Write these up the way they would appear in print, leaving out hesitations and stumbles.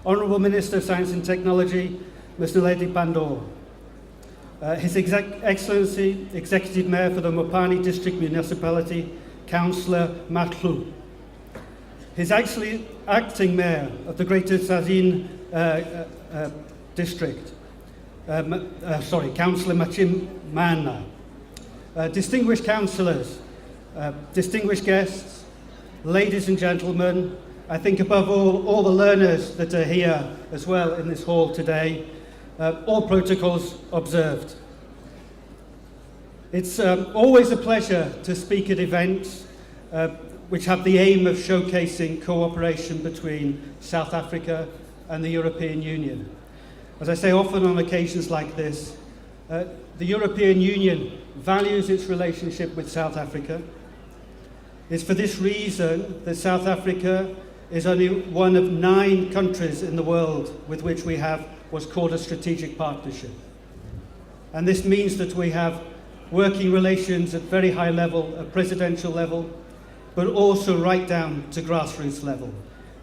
Honourable Minister of Science and Technology, Mr. Lady Pandor, His Excellency, Executive Mayor for the Mopani District Municipality, Councillor Matlu, His Acting Mayor of the Greater Tzaneen District, Councillor Machimana, distinguished councillors, distinguished guests, ladies and gentlemen, I think above all the learners that are here as well in this hall today, all protocols observed. It's always a pleasure to speak at events which have the aim of showcasing cooperation between South Africa and the European Union. As I say often on occasions like this, the European Union values its relationship with South Africa. It's for this reason that South Africa is only one of 9 countries in the world with which we have what's called a strategic partnership. And this means that we have working relations at very high level, at presidential level, but also right down to grassroots level.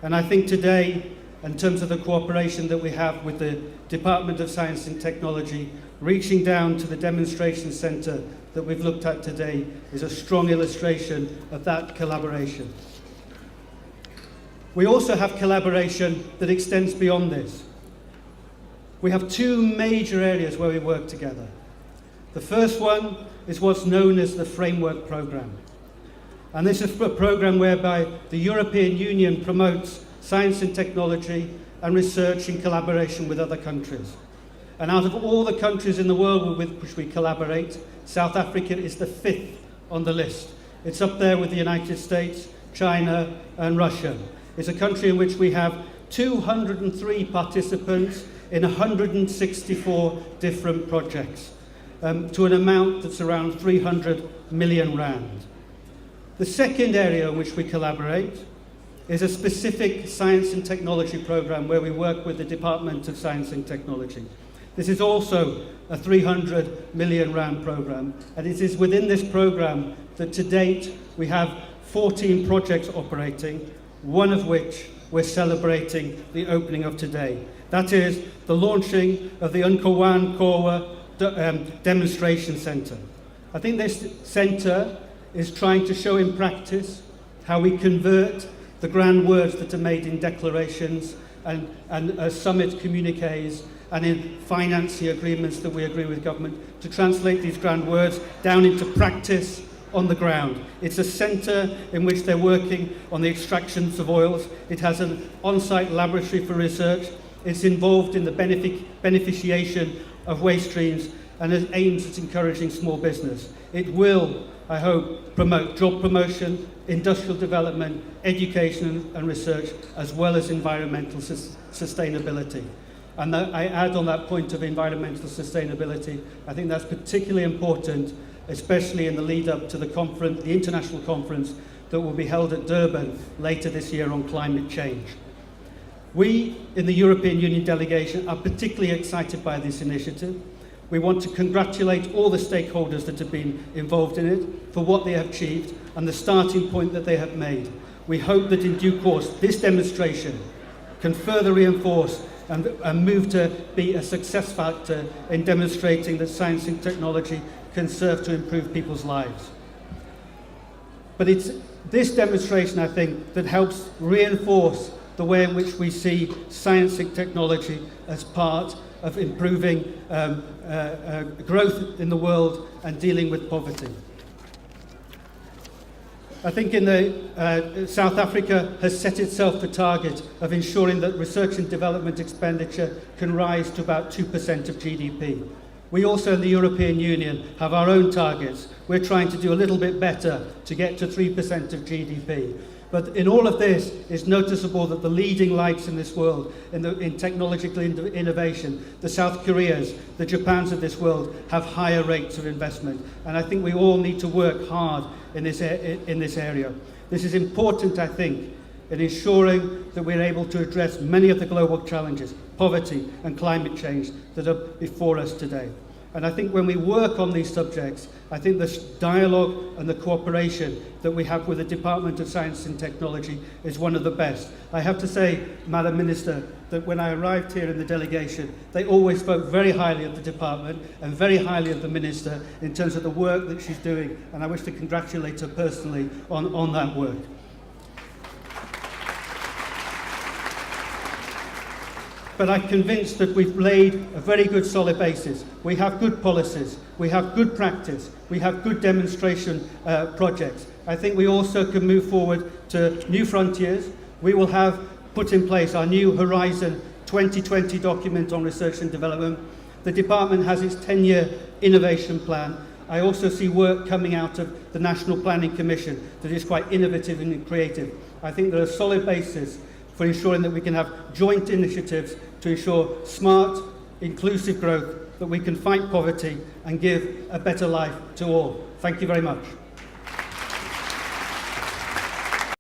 And I think today, in terms of the cooperation that we have with the Department of Science and Technology, reaching down to the demonstration centre that we've looked at today is a strong illustration of that collaboration. We also have collaboration that extends beyond this. We have 2 major areas where we work together. The first one is what's known as the Framework Programme. And this is a programme whereby the European Union promotes science and technology and research in collaboration with other countries. And out of all the countries in the world with which we collaborate, South Africa is the 5th on the list. It's up there with the United States, China, and Russia. It's a country in which we have 203 participants in 164 different projects, to an amount that's around 300 million rand. The second area in which we collaborate is a specific science and technology programme where we work with the Department of Science and Technology. This is also a 300 million rand programme, and it is within this programme that to date we have 14 projects operating, one of which we're celebrating the opening of today. That is the launching of the Tzaneen Demonstration Centre. I think this centre is trying to show in practice how we convert the grand words that are made in declarations and summit communiques and in financing agreements that we agree with government, to translate these grand words down into practice on the ground. It's a centre in which they're working on the extractions of oils. It has an on-site laboratory for research. It's involved in the beneficiation of waste streams, and it aims at encouraging small business. It will, I hope, promote job promotion, industrial development, education and research, as well as environmental sustainability. And I add on that point of environmental sustainability, I think that's particularly important, especially in the lead up to the conference, the international conference that will be held at Durban later this year on climate change. We in the European Union delegation are particularly excited by this initiative. We want to congratulate all the stakeholders that have been involved in it for what they have achieved and the starting point that they have made. We hope that in due course this demonstration can further reinforce and move to be a success factor in demonstrating that science and technology can serve to improve people's lives. But it's this demonstration, I think, that helps reinforce the way in which we see science and technology as part of improving growth in the world and dealing with poverty. I think South Africa has set itself the target of ensuring that research and development expenditure can rise to about 2% of GDP. We also in the European Union have our own targets. We're trying to do a little bit better to get to 3% of GDP. But in all of this, it's noticeable that the leading lights in this world, in technological innovation, the South Koreas, the Japans of this world, have higher rates of investment. And I think we all need to work hard in this area. This is important, I think, in ensuring that we're able to address many of the global challenges, poverty and climate change, that are before us today. And I think when we work on these subjects, I think this dialogue and the cooperation that we have with the Department of Science and Technology is one of the best. I have to say, Madam Minister, that when I arrived here in the delegation, they always spoke very highly of the department and very highly of the Minister in terms of the work that she's doing, and I wish to congratulate her personally on that work. But I'm convinced that we've laid a very good solid basis. We have good policies, we have good practice, we have good demonstration projects. I think we also can move forward to new frontiers. We will have put in place our new Horizon 2020 document on research and development. The department has its 10-year innovation plan. I also see work coming out of the National Planning Commission that is quite innovative and creative. I think there are solid bases for ensuring that we can have joint initiatives to ensure smart, inclusive growth, that we can fight poverty and give a better life to all. Thank you very much.